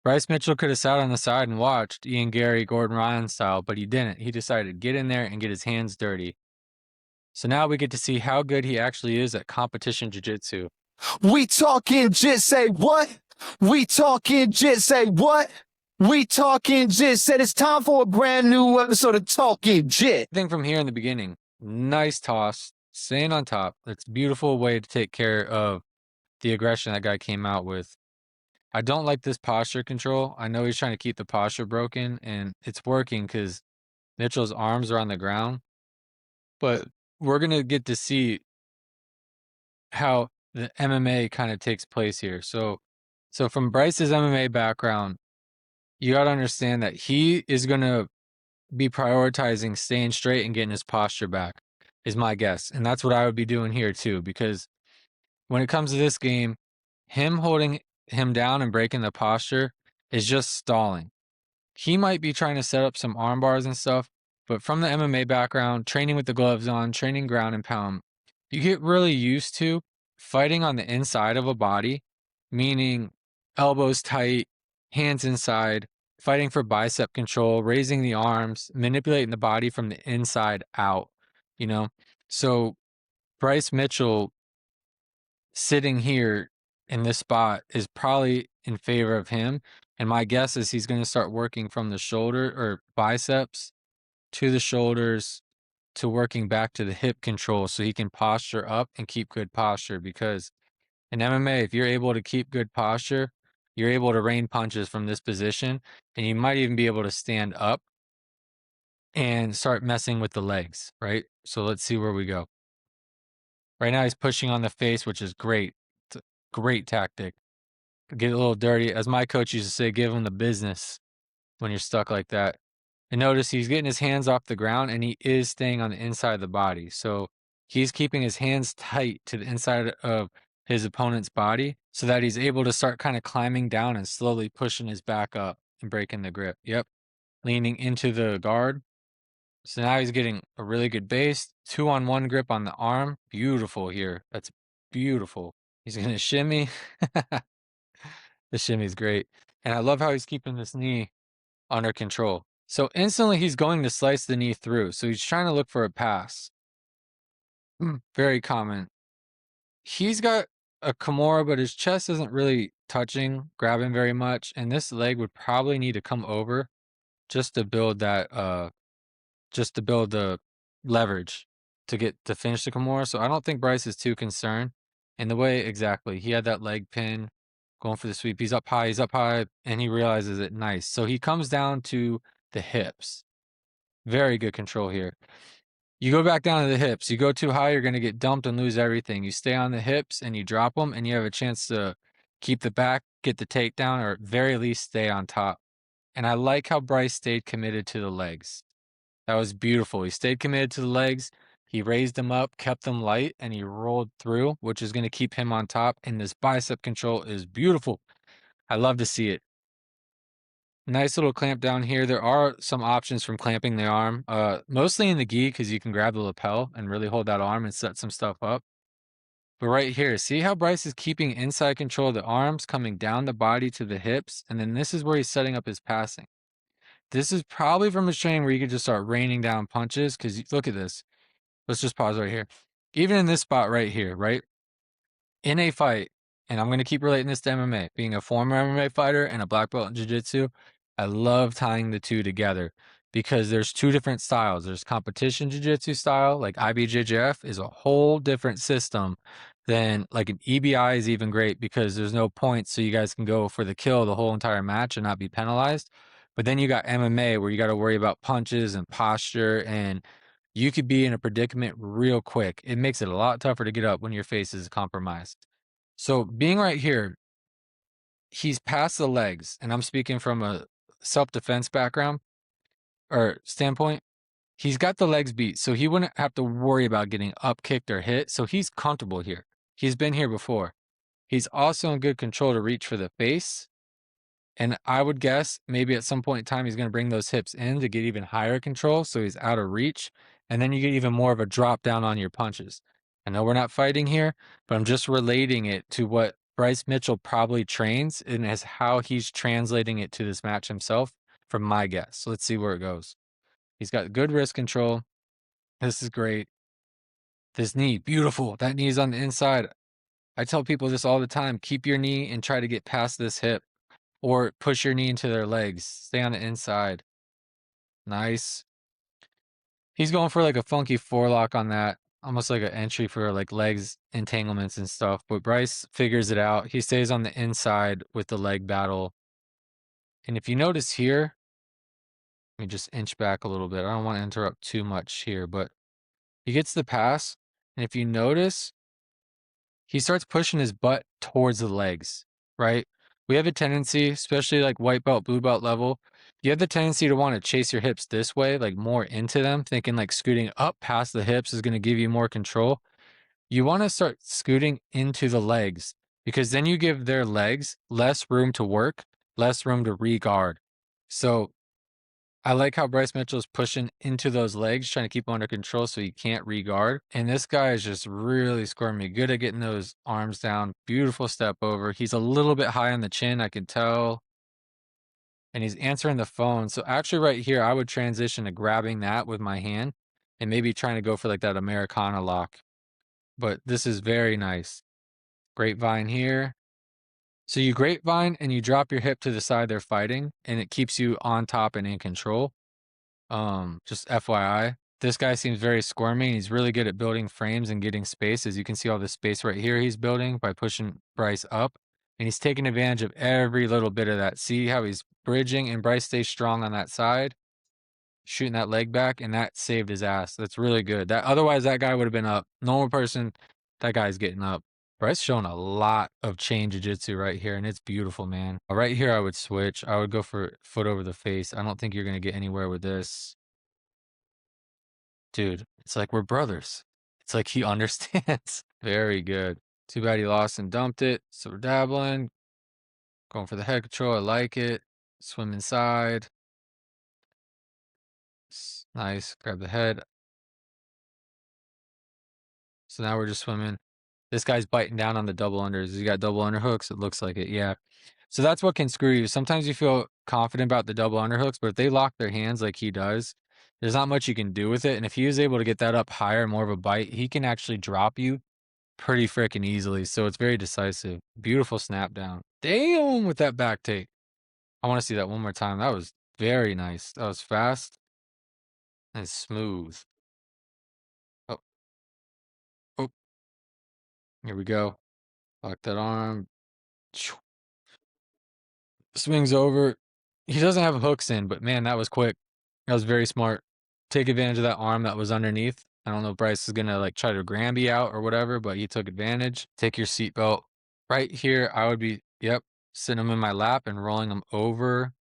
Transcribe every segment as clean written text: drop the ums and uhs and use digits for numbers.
Bryce Mitchell could have sat on the side and watched Ian Gary, Gordon Ryan style, but he didn't. He decided to get in there and get his hands dirty. So now we get to see how good he actually is at competition jiu-jitsu. We talking jit, say what? We talking jit, say what? We talking jit, said it's time for a brand new episode of Talking Jit. I think from here in the beginning, nice toss, staying on top. That's a beautiful way to take care of the aggression that guy came out with. I don't like this posture control. I know he's trying to keep the posture broken, and it's working because Mitchell's arms are on the ground. But we're going to get to see how the MMA kind of takes place here. So from Bryce's MMA background, you got to understand that he is going to be prioritizing staying straight and getting his posture back, is my guess. And that's what I would be doing here too, because when it comes to this game, him holding him down and breaking the posture is just stalling. He might be trying to set up some arm bars and stuff, but from the MMA background, training with the gloves on, training ground and pound, you get really used to fighting on the inside of a body, meaning elbows tight, hands inside, fighting for bicep control, raising the arms, manipulating the body from the inside out, you know? So Bryce Mitchell sitting here in this spot is probably in favor of him. And my guess is he's going to start working from the shoulder or biceps to the shoulders to working back to the hip control so he can posture up and keep good posture. Because in MMA, if you're able to keep good posture, you're able to rain punches from this position, and you might even be able to stand up and start messing with the legs, right? So let's see where we go. Right now he's pushing on the face, which is great. It's a great tactic. Get a little dirty. As my coach used to say, give him the business when you're stuck like that. And notice he's getting his hands off the ground and he is staying on the inside of the body. So he's keeping his hands tight to the inside of his opponent's body so that he's able to start kind of climbing down and slowly pushing his back up and breaking the grip. Yep. Leaning into the guard. So now he's getting a really good base. 2-on-1 grip on the arm. Beautiful here. That's beautiful. He's going to shimmy. The shimmy's great. And I love how he's keeping this knee under control. So instantly he's going to slice the knee through. So he's trying to look for a pass. Very common. He's got a Kimura, but his chest isn't really touching, grabbing very much. And this leg would probably need to come over just to build that, just to build the leverage to finish the Kimura. So I don't think Bryce is too concerned. In the way, exactly. He had that leg pin going for the sweep. He's up high, and he realizes it. Nice. So he comes down to the hips. Very good control here. You go back down to the hips. You go too high, you're going to get dumped and lose everything. You stay on the hips and you drop them, and you have a chance to keep the back, get the takedown, or at very least stay on top. And I like how Bryce stayed committed to the legs. That was beautiful. He stayed committed to the legs. He raised them up, kept them light, and he rolled through, which is going to keep him on top. And this bicep control is beautiful. I love to see it. Nice little clamp down here. There are some options from clamping the arm, mostly in the gi because you can grab the lapel and really hold that arm and set some stuff up. But right here, see how Bryce is keeping inside control of the arms, coming down the body to the hips, and then this is where he's setting up his passing. This is probably from his training where you could just start raining down punches because look at this. Let's just pause right here. Even in this spot right here, right? In a fight, and I'm going to keep relating this to MMA, being a former MMA fighter and a black belt in jiu-jitsu, I love tying the two together because there's two different styles. There's competition jiu-jitsu style, like IBJJF is a whole different system than like an EBI is even great because there's no points, so you guys can go for the kill the whole entire match and not be penalized. But then you got MMA where you got to worry about punches and posture, and you could be in a predicament real quick. It makes it a lot tougher to get up when your face is compromised. So being right here, he's past the legs, and I'm speaking from a self-defense background or standpoint. He's got the legs beat, so he wouldn't have to worry about getting up kicked or hit. So he's comfortable here. He's been here before. He's also in good control to reach for the face. And I would guess maybe at some point in time, he's going to bring those hips in to get even higher control. So he's out of reach. And then you get even more of a drop down on your punches. I know we're not fighting here, but I'm just relating it to what Bryce Mitchell probably trains and is how he's translating it to this match himself, from my guess. So let's see where it goes. He's got good wrist control. This is great. This knee, beautiful. That knee's on the inside. I tell people this all the time. Keep your knee and try to get past this hip, or push your knee into their legs. Stay on the inside. Nice. He's going for like a funky forelock on that. Almost like an entry for like legs entanglements and stuff. But Bryce figures it out. He stays on the inside with the leg battle. And if you notice here, let me just inch back a little bit. I don't want to interrupt too much here, but he gets the pass. And if you notice, he starts pushing his butt towards the legs, right? We have a tendency, especially like white belt, blue belt level, you have the tendency to want to chase your hips this way, like more into them, thinking like scooting up past the hips is going to give you more control. You want to start scooting into the legs, because then you give their legs less room to work, less room to re-guard. So I like how Bryce Mitchell is pushing into those legs, trying to keep him under control so he can't re-guard. And this guy is just really scoring me. Good at getting those arms down. Beautiful step over. He's a little bit high on the chin, I can tell. And he's answering the phone. So actually right here, I would transition to grabbing that with my hand and maybe trying to go for like that Americana lock. But this is very nice. Grapevine here. So you grapevine and you drop your hip to the side they're fighting, and it keeps you on top and in control. Just FYI. This guy seems very squirmy. He's really good at building frames and getting space. As you can see, all this space right here he's building by pushing Bryce up. And he's taking advantage of every little bit of that. See how he's bridging, and Bryce stays strong on that side, shooting that leg back, and that saved his ass. That's really good. That otherwise that guy would have been up. Normal person, that guy's getting up. Bryce showing a lot of chain jiu-jitsu right here, and it's beautiful, man. Right here, I would switch. I would go for foot over the face. I don't think you're going to get anywhere with this. Dude, it's like we're brothers. It's like he understands. Very good. Too bad he lost and dumped it. So we're dabbling. Going for the head control. I like it. Swim inside. Nice. Grab the head. So now we're just swimming. This guy's biting down on the double unders. He got double underhooks. It looks like it. Yeah. So that's what can screw you. Sometimes you feel confident about the double underhooks, but if they lock their hands like he does, there's not much you can do with it. And if he is able to get that up higher, more of a bite, he can actually drop you pretty freaking easily. So it's very decisive. Beautiful snap down. Damn, with that back take. I want to see that one more time. That was very nice. That was fast and smooth. Oh, oh, here we go. Lock that arm. Swings over. He doesn't have hooks in, but man, that was quick. That was very smart. Take advantage of that arm that was underneath. I don't know if Bryce is going to like try to Granby out or whatever, but he took advantage. Take your seatbelt. Right here, I would be, yep, sitting him in my lap and rolling him over.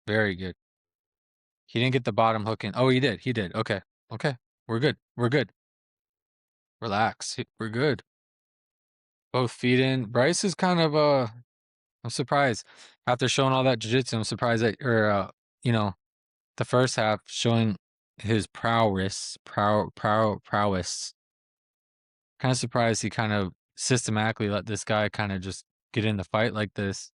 Very good. He didn't get the bottom hook in. Oh, he did. He did. Okay. Okay. We're good. We're good. Relax. We're good. Both feet in. Bryce is kind of, I'm surprised. After showing all that jiu-jitsu, I'm surprised that, or, you know, the first half showing his prowess. Kind of surprised he kind of systematically let this guy kind of just get in the fight like this.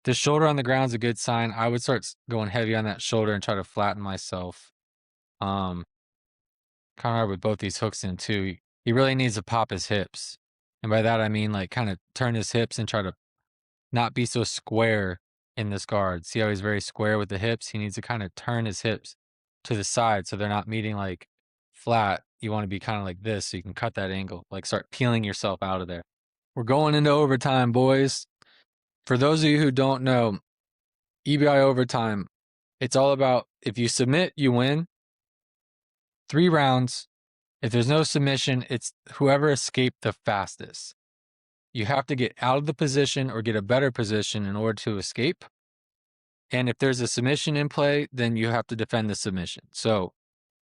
The shoulder on the ground is a good sign. I would start going heavy on that shoulder and try to flatten myself. Kind of hard with both these hooks in too. He really needs to pop his hips. And by that I mean like kind of turn his hips and try to not be so square in this guard. See how he's very square with the hips? He needs to kind of turn his hips to the side so they're not meeting like flat. You want to be kind of like this so you can cut that angle. Like start peeling yourself out of there. We're going into overtime, boys. For those of you who don't know, EBI overtime, it's all about if you submit, you win. 3 rounds. If there's no submission, it's whoever escaped the fastest. You have to get out of the position or get a better position in order to escape. And if there's a submission in play, then you have to defend the submission. So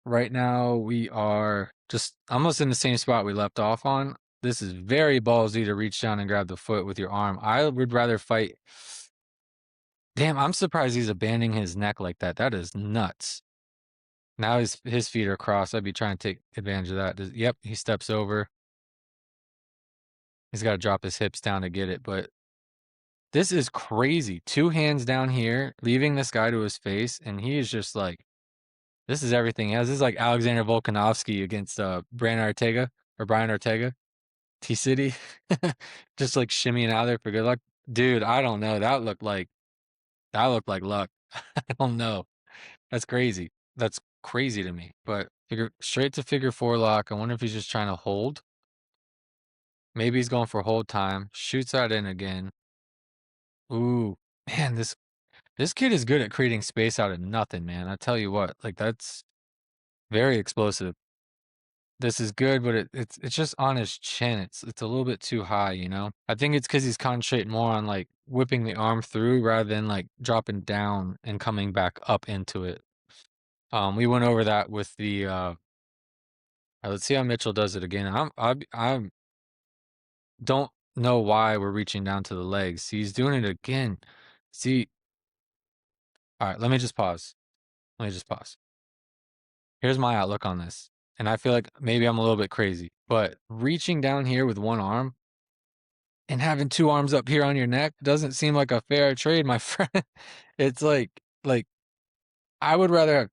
right now we are just almost in the same spot we left off on. This is very ballsy to reach down and grab the foot with your arm. I would rather fight. Damn, I'm surprised he's abandoning his neck like that. That is nuts. Now his feet are crossed. I'd be trying to take advantage of that. Yep, he steps over. He's got to drop his hips down to get it, but this is crazy. 2 hands down here, leaving this guy to his face, and he is just like, this is everything he has. This is like Alexander Volkanovski against Brian Ortega, T-City. Just like shimmying out there for good luck. Dude, I don't know. That looked like luck. I don't know. That's crazy. That's crazy to me. But straight to figure 4 lock. I wonder if he's just trying to hold. Maybe he's going for hold time. Shoots that in again. Ooh, man, this kid is good at creating space out of nothing, man. I tell you what, like that's very explosive. This is good, but it's just on his chin. It's a little bit too high, you know? I think it's because he's concentrating more on like whipping the arm through rather than like dropping down and coming back up into it. We went over that with the let's see how Mitchell does it again. I'm don't know why we're reaching down to the legs. He's doing it again. See, all right, let me just pause. Let me just pause. Here's my outlook on this. And I feel like maybe I'm a little bit crazy, but reaching down here with one arm and having 2 arms up here on your neck doesn't seem like a fair trade, my friend. It's like I would rather have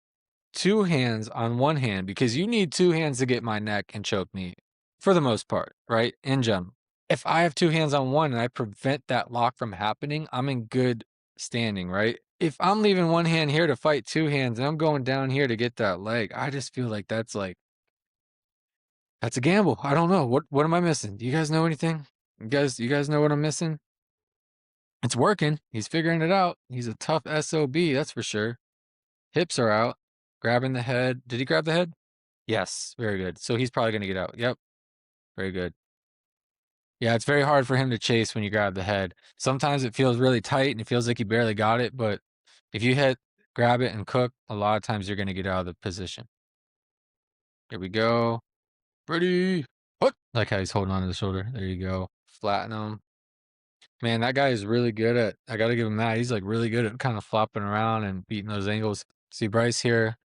2 hands on one hand because you need 2 hands to get my neck and choke me for the most part, right? In general. If I have 2 hands on one and I prevent that lock from happening, I'm in good standing, right? If I'm leaving one hand here to fight 2 hands and I'm going down here to get that leg, I just feel like that's a gamble. I don't know. What am I missing? Do you guys know anything? You guys know what I'm missing? It's working. He's figuring it out. He's a tough SOB, that's for sure. Hips are out. Grabbing the head. Did he grab the head? Yes. Very good. So he's probably going to get out. Yep. Very good. Yeah, it's very hard for him to chase when you grab the head. Sometimes it feels really tight and it feels like you barely got it, but if you grab it and cook, a lot of times you're going to get out of the position. Here we go. Ready. Hook. Like how he's holding on to the shoulder. There you go. Flatten him. Man, that guy is really good at, I got to give him that. He's like really good at kind of flopping around and beating those angles. See Bryce here.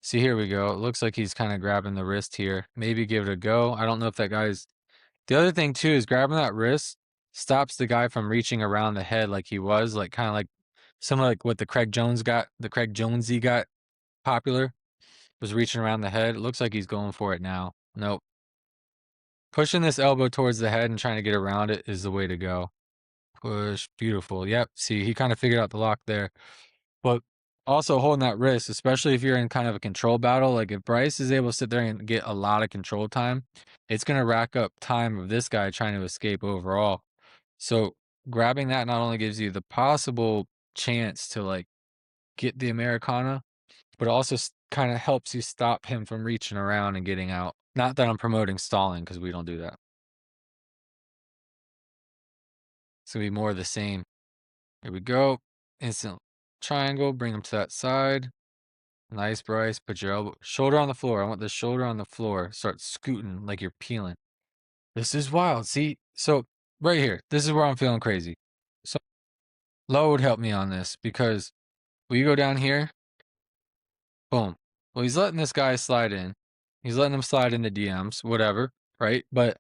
See, here we go. It looks like he's kind of grabbing the wrist here. Maybe give it a go. I don't know if that guy's. The other thing too is grabbing that wrist stops the guy from reaching around the head like he was, like kind of like similar like what the Craig Jonesy got popular, was reaching around the head. It looks like he's going for it now. Nope. Pushing this elbow towards the head and trying to get around it is the way to go. Push. Beautiful. Yep. See, he kind of figured out the lock there. But also holding that wrist, especially if you're in kind of a control battle, like if Bryce is able to sit there and get a lot of control time, it's going to rack up time of this guy trying to escape overall. So grabbing that not only gives you the possible chance to like get the Americana, but also kind of helps you stop him from reaching around and getting out. Not that I'm promoting stalling because we don't do that. It's going to be more of the same. Here we go. Instant triangle, bring him to that side. Nice, Bryce. Put your shoulder on the floor. I want the shoulder on the floor. Start scooting like you're peeling. This is wild. See? So, right here, this is where I'm feeling crazy. So, load help me on this because will you go down here? Boom. Well, he's letting this guy slide in. He's letting him slide into DMs, whatever, right? But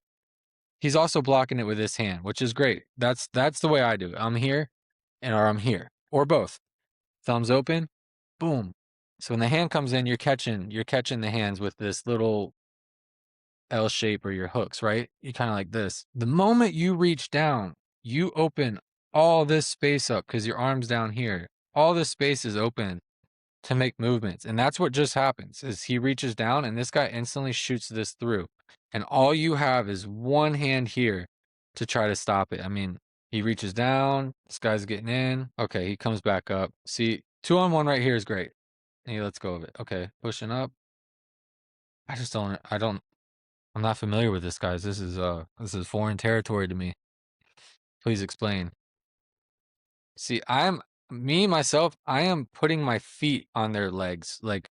he's also blocking it with his hand, which is great. That's the way I do it. I'm here or I'm here or both. Thumbs open. Boom. So when the hand comes in, you're catching the hands with this little L shape or your hooks, right? You kind of like this. The moment you reach down, you open all this space up because your arm's down here. All this space is open to make movements. And that's what just happens is he reaches down and this guy instantly shoots this through. And all you have is one hand here to try to stop it. I mean, he reaches down, this guy's getting in. Okay, he comes back up. See, 2-on-1 right here is great. And he lets go of it. Okay, pushing up. I'm not familiar with this, guys. This is foreign territory to me. Please explain. See, myself, I am putting my feet on their legs. Like,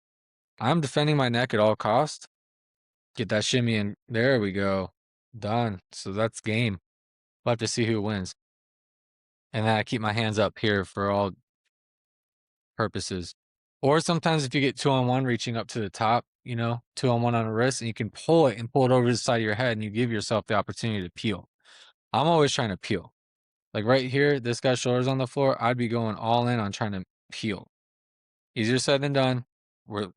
I'm defending my neck at all costs. Get that shimmy in. There we go. Done. So that's game. We'll have to see who wins. And then I keep my hands up here for all purposes. Or sometimes if you get 2-on-1 reaching up to the top, you know, 2-on-1 on a wrist, and you can pull it over the side of your head, and you give yourself the opportunity to peel. I'm always trying to peel. Like right here, this guy's shoulders on the floor, I'd be going all in on trying to peel. Easier said than done. We're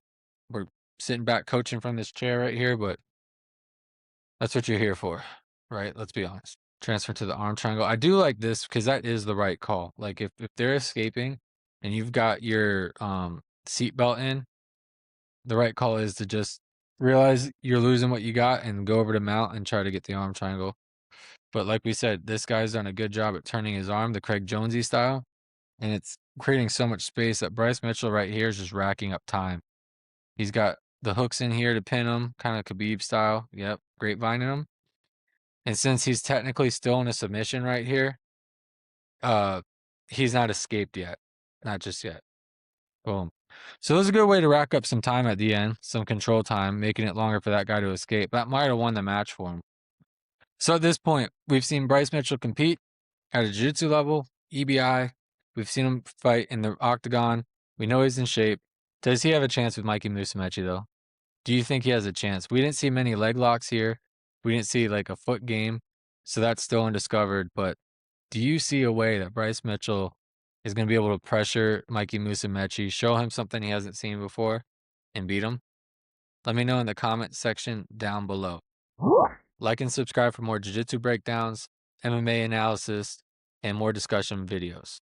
sitting back coaching from this chair right here, but that's what you're here for, right? Let's be honest. Transfer to the arm triangle. I do like this because that is the right call. Like if they're escaping and you've got your seatbelt in, the right call is to just realize you're losing what you got and go over to mount and try to get the arm triangle. But like we said, this guy's done a good job at turning his arm, the Craig Jonesy style, and it's creating so much space that Bryce Mitchell right here is just racking up time. He's got the hooks in here to pin him, kind of Khabib style. Yep, grapevining him. And since he's technically still in a submission right here, he's not escaped yet. Not just yet. Boom. So it was a good way to rack up some time at the end, some control time, making it longer for that guy to escape. That might have won the match for him. So at this point, we've seen Bryce Mitchell compete at a jiu-jitsu level, EBI. We've seen him fight in the octagon. We know he's in shape. Does he have a chance with Mikey Musumeci, though? Do you think he has a chance? We didn't see many leg locks here. We didn't see like a foot game. So that's still undiscovered. But do you see a way that Bryce Mitchell is going to be able to pressure Mikey Musumeci, show him something he hasn't seen before, and beat him? Let me know in the comment section down below. Like and subscribe for more jiu-jitsu breakdowns, MMA analysis, and more discussion videos.